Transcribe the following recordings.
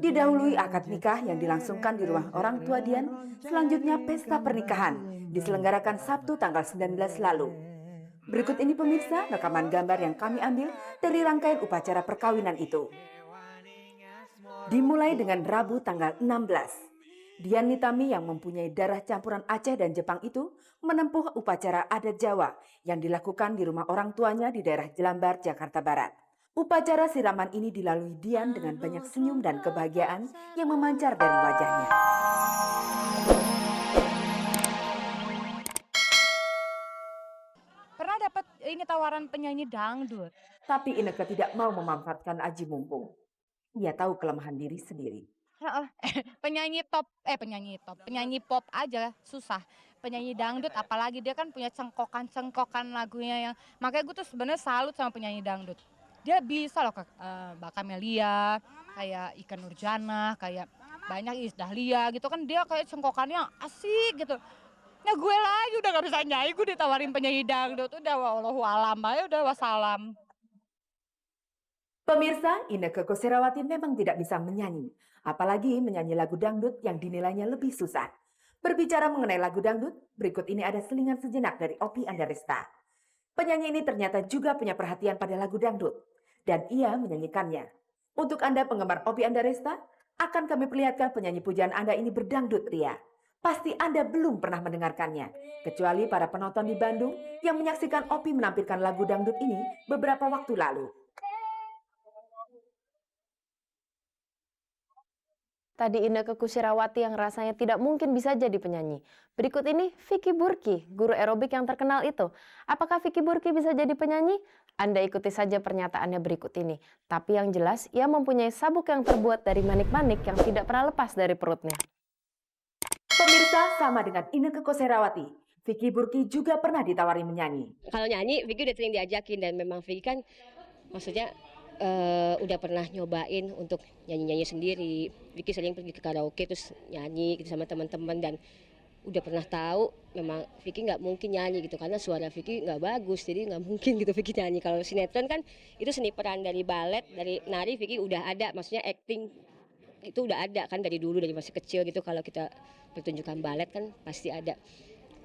Didahului akad nikah yang dilangsungkan di rumah orang tua Dian, selanjutnya pesta pernikahan diselenggarakan Sabtu tanggal 19 lalu. Berikut ini pemirsa rekaman gambar yang kami ambil dari rangkaian upacara perkawinan itu. Dimulai dengan Rabu tanggal 16. Dian Nitami yang mempunyai darah campuran Aceh dan Jepang itu menempuh upacara adat Jawa yang dilakukan di rumah orang tuanya di daerah Jelambar, Jakarta Barat. Upacara siraman ini dilalui Dian dengan banyak senyum dan kebahagiaan yang memancar dari wajahnya. Pernah dapat ini tawaran penyanyi dangdut. Tapi Ineke tidak mau memanfaatkan aji mumpung. Ia tahu kelemahan diri sendiri. Penyanyi pop aja susah. Penyanyi dangdut apalagi dia kan punya cengkokan lagunya yang makanya gue tuh sebenarnya salut sama penyanyi dangdut. Dia bisa loh Mbak Camelia, kayak Ikke Nurjanah, kayak banyak Iis Dahlia gitu kan dia kayak cengkokannya asik gitu. Nah gue lagi udah gak bisa nyanyi, gue ditawarin penyanyi dangdut, udah wallahualam aja udah wassalam. Pemirsa, Inneke Koesherawati memang tidak bisa menyanyi, apalagi menyanyi lagu dangdut yang dinilainya lebih susah. Berbicara mengenai lagu dangdut, berikut ini ada selingan sejenak dari Oppie Andaresta. Penyanyi ini ternyata juga punya perhatian pada lagu dangdut, dan ia menyanyikannya. Untuk Anda penggemar Oppie Andaresta, akan kami perlihatkan penyanyi pujaan Anda ini berdangdut ria. Pasti Anda belum pernah mendengarkannya, kecuali para penonton di Bandung yang menyaksikan Oppie menampilkan lagu dangdut ini beberapa waktu lalu. Tadi Inneke Koesherawati yang rasanya tidak mungkin bisa jadi penyanyi. Berikut ini Vicky Burky, guru aerobik yang terkenal itu. Apakah Vicky Burky bisa jadi penyanyi? Anda ikuti saja pernyataannya berikut ini. Tapi yang jelas, ia mempunyai sabuk yang terbuat dari manik-manik yang tidak pernah lepas dari perutnya. Pemirsa, sama dengan Inneke Koesherawati, Vicky Burky juga pernah ditawari menyanyi. Kalau nyanyi, Vicky udah sering diajakin dan memang Vicky kan maksudnya udah pernah nyobain untuk nyanyi-nyanyi sendiri. Vicky sering pergi ke karaoke terus nyanyi gitu sama teman-teman dan udah pernah tahu memang Vicky nggak mungkin nyanyi gitu karena suara Vicky nggak bagus jadi nggak mungkin gitu Vicky nyanyi. Kalau sinetron kan itu seni peran dari balet, dari nari Vicky udah ada, maksudnya acting itu udah ada kan dari dulu dari masih kecil gitu. Kalau kita pertunjukan balet kan pasti ada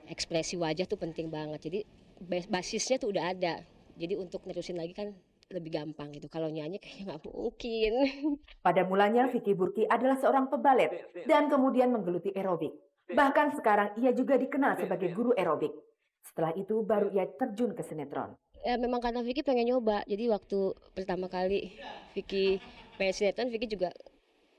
ekspresi wajah tuh penting banget. Jadi basisnya tuh udah ada. Jadi untuk nerusin lagi kan lebih gampang gitu. Kalau nyanyi kayaknya nggak mungkin. Pada mulanya Vicky Burky adalah seorang pebalet dan kemudian menggeluti aerobik. Bahkan sekarang ia juga dikenal sebagai guru aerobik. Setelah itu baru ia terjun ke sinetron. Ya memang karena Vicky pengen nyoba. Jadi waktu pertama kali Vicky main sinetron, Vicky juga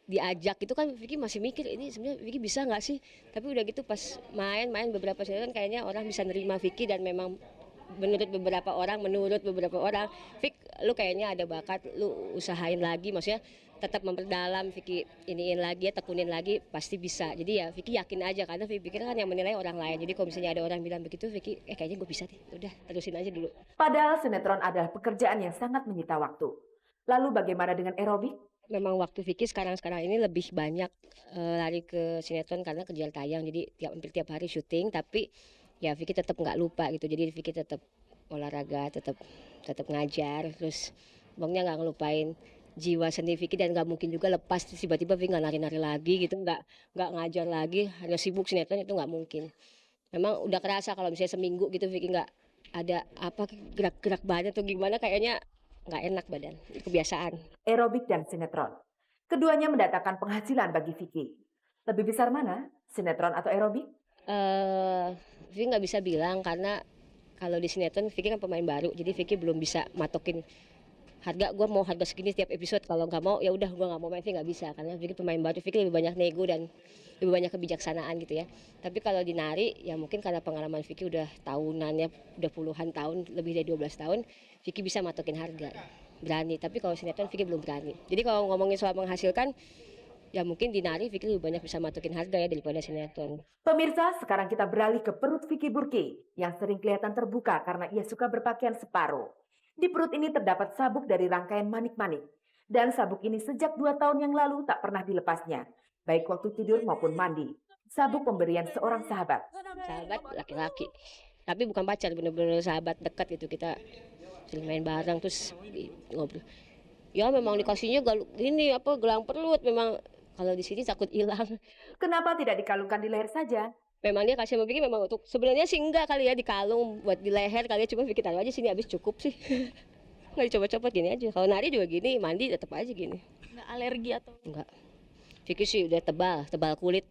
diajak itu kan Vicky masih mikir ini sebenarnya Vicky bisa nggak sih. Tapi udah gitu pas main beberapa sinetron kayaknya orang bisa nerima Vicky dan memang menurut beberapa orang, Vick, lu kayaknya ada bakat, lu usahain lagi, maksudnya tetap memperdalam, Vicky iniin lagi, tekunin lagi, pasti bisa. Jadi ya Vicky yakin aja, karena Vicky pikir kan yang menilai orang lain. Jadi kalau misalnya ada orang bilang begitu, Vicky, kayaknya gue bisa deh, udah terusin aja dulu. Padahal sinetron adalah pekerjaan yang sangat menyita waktu. Lalu bagaimana dengan aerobik? Memang waktu Vicky sekarang ini lebih banyak lari ke sinetron karena kejar tayang, jadi hampir tiap hari syuting, tapi ya Vicky tetap nggak lupa gitu. Jadi Vicky tetap olahraga, tetap ngajar, terus bangnya nggak ngelupain jiwa seni Vicky dan nggak mungkin juga lepas tiba-tiba Vicky nggak nari-nari lagi gitu, nggak ngajar lagi, hanya sibuk sinetron itu nggak mungkin. Memang udah kerasa kalau misalnya seminggu gitu Vicky nggak ada apa gerak-gerak badan atau gimana kayaknya nggak enak badan, kebiasaan. Aerobik dan sinetron, keduanya mendatangkan penghasilan bagi Vicky. Lebih besar mana, sinetron atau aerobik? Vicky nggak bisa bilang karena kalau di sinetron Vicky kan pemain baru, jadi Vicky belum bisa matokin harga. Gue mau harga segini setiap episode, kalau nggak mau ya udah gue nggak mau main. Vicky nggak bisa karena Vicky pemain baru. Vicky lebih banyak nego dan lebih banyak kebijaksanaan gitu ya. Tapi kalau di nari ya mungkin karena pengalaman Vicky udah tahunannya, udah puluhan tahun, lebih dari 12 tahun, Vicky bisa matokin harga, berani. Tapi kalau sinetron Vicky belum berani. Jadi kalau ngomongin soal menghasilkan, ya mungkin di nari Vicky lebih banyak bisa matokin harga ya daripada sinetron. Pemirsa, sekarang kita beralih ke perut Vicky Burky yang sering kelihatan terbuka karena ia suka berpakaian separuh. Di perut ini terdapat sabuk dari rangkaian manik-manik. Dan sabuk ini sejak 2 tahun yang lalu tak pernah dilepasnya, baik waktu tidur maupun mandi. Sabuk pemberian seorang sahabat. Sahabat laki-laki, tapi bukan pacar, bener-bener sahabat dekat gitu. Kita sering main bareng terus ngobrol. Ya memang dikasihnya gelang perut, memang Kalau di sini takut hilang. Kenapa tidak dikalungkan di leher saja? Memang dia kasih sama Vicky memang untuk sebenarnya sih enggak kali ya dikalung buat di leher kali ya, cuma Vicky taruh aja sini habis cukup sih. Nggak dicoba-coba gini aja. Kalau nari juga gini, mandi tetap aja gini. Nggak alergi atau Enggak. Vicky sih udah tebal kulit.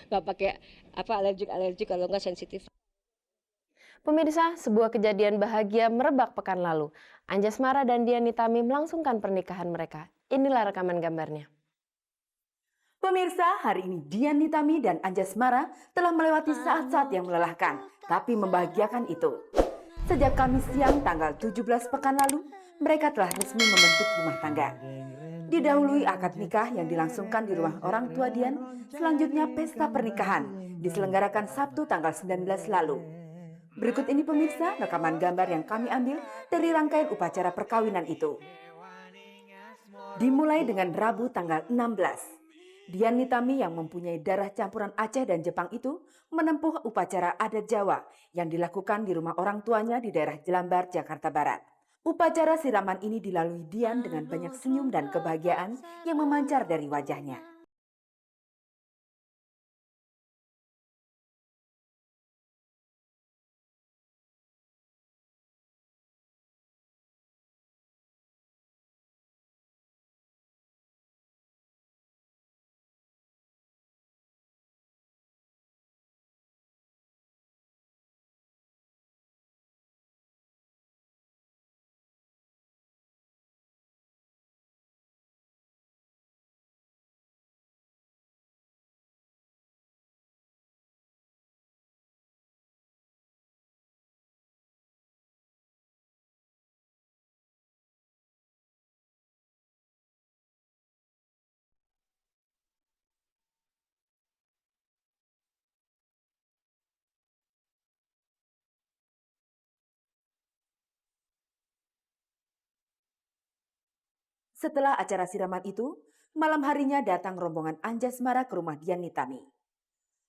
Nggak pakai apa alergi kalau nggak sensitif. Pemirsa, sebuah kejadian bahagia merebak pekan lalu. Anjasmara dan Dian Nitami melangsungkan pernikahan mereka. Inilah rekaman gambarnya. Pemirsa, hari ini Dian Nitami dan Anjasmara telah melewati saat-saat yang melelahkan, tapi membahagiakan itu. Sejak Kamis siang tanggal 17 pekan lalu, mereka telah resmi membentuk rumah tangga. Didahului akad nikah yang dilangsungkan di rumah orang tua Dian, selanjutnya pesta pernikahan diselenggarakan Sabtu tanggal 19 lalu. Berikut ini pemirsa rekaman gambar yang kami ambil dari rangkaian upacara perkawinan itu. Dimulai dengan Rabu tanggal 16. Dian Nitami yang mempunyai darah campuran Aceh dan Jepang itu menempuh upacara adat Jawa yang dilakukan di rumah orang tuanya di daerah Jelambar, Jakarta Barat. Upacara siraman ini dilalui Dian dengan banyak senyum dan kebahagiaan yang memancar dari wajahnya. Setelah acara siraman itu, malam harinya datang rombongan Anjasmara ke rumah Dian Nitami.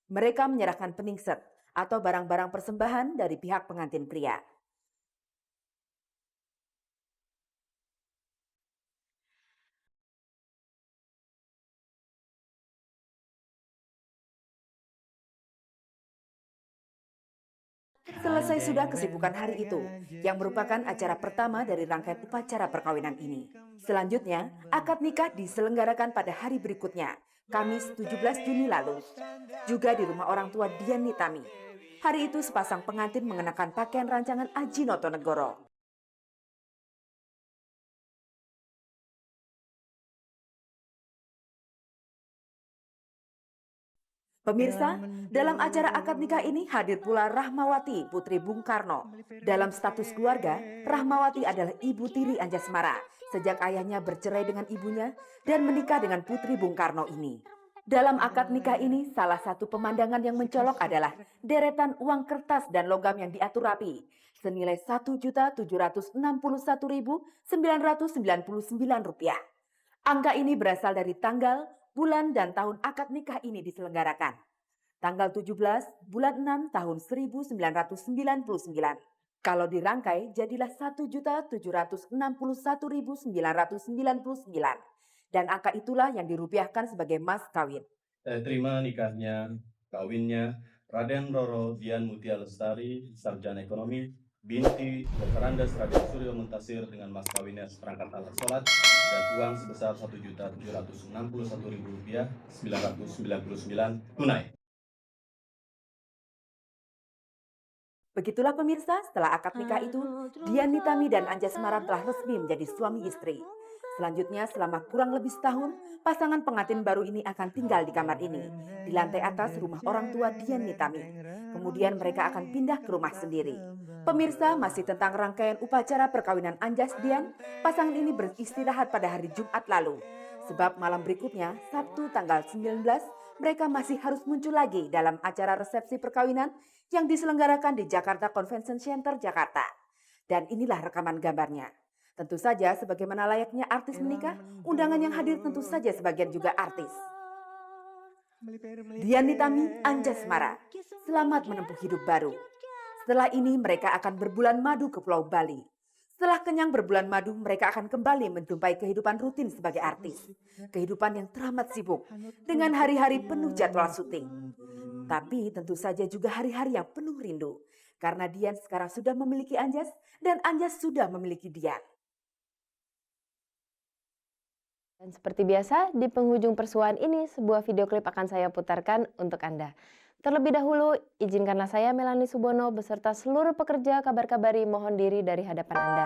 Mereka menyerahkan peningset atau barang-barang persembahan dari pihak pengantin pria. Selesai sudah kesibukan hari itu, yang merupakan acara pertama dari rangkaian upacara perkawinan ini. Selanjutnya, akad nikah diselenggarakan pada hari berikutnya, Kamis 17 Juni lalu. Juga di rumah orang tua Dian Nitami. Hari itu sepasang pengantin mengenakan pakaian rancangan Aji Notonegoro. Pemirsa, dalam acara akad nikah ini hadir pula Rahmawati, putri Bung Karno. Dalam status keluarga, Rahmawati adalah ibu tiri Anjasmara sejak ayahnya bercerai dengan ibunya dan menikah dengan putri Bung Karno ini. Dalam akad nikah ini, salah satu pemandangan yang mencolok adalah deretan uang kertas dan logam yang diatur rapi, senilai Rp1.761.999. Angka ini berasal dari tanggal, bulan, dan tahun akad nikah ini diselenggarakan. Tanggal 17 bulan 6 tahun 1999. Kalau dirangkai jadilah 1.761.999. Dan angka itulah yang dirupiahkan sebagai mas kawin. Terima nikahnya, kawinnya Raden Roro Dian Mutia Lestari, Sarjana Ekonomi, binti Dr. Andes Raden Suryo Muntasir dengan mas kawinnya seperangkat alat sholat dan uang sebesar Rp1.761.999 tunai. Begitulah pemirsa, setelah akad nikah itu, Dian Nitami dan Anjasmara telah resmi menjadi suami istri. Selanjutnya, selama kurang lebih setahun, pasangan pengantin baru ini akan tinggal di kamar ini, di lantai atas rumah orang tua Dian Nitami. Kemudian mereka akan pindah ke rumah sendiri. Pemirsa, masih tentang rangkaian upacara perkawinan Anjas Dian, pasangan ini beristirahat pada hari Jumat lalu. Sebab malam berikutnya, Sabtu tanggal 19, mereka masih harus muncul lagi dalam acara resepsi perkawinan yang diselenggarakan di Jakarta Convention Center, Jakarta. Dan inilah rekaman gambarnya. Tentu saja sebagaimana layaknya artis menikah, undangan yang hadir tentu saja sebagian juga artis. Dian Nitami, Anjasmara, selamat menempuh hidup baru. Setelah ini mereka akan berbulan madu ke Pulau Bali. Setelah kenyang berbulan madu, mereka akan kembali menjumpai kehidupan rutin sebagai artis. Kehidupan yang teramat sibuk, dengan hari-hari penuh jadwal syuting. Tapi tentu saja juga hari-hari yang penuh rindu. Karena Dian sekarang sudah memiliki Anjas, dan Anjas sudah memiliki Dian. Dan seperti biasa, di penghujung persuahan ini, sebuah video klip akan saya putarkan untuk Anda. Terlebih dahulu, izinkanlah saya Melanie Subono beserta seluruh pekerja Kabar Kabari mohon diri dari hadapan Anda.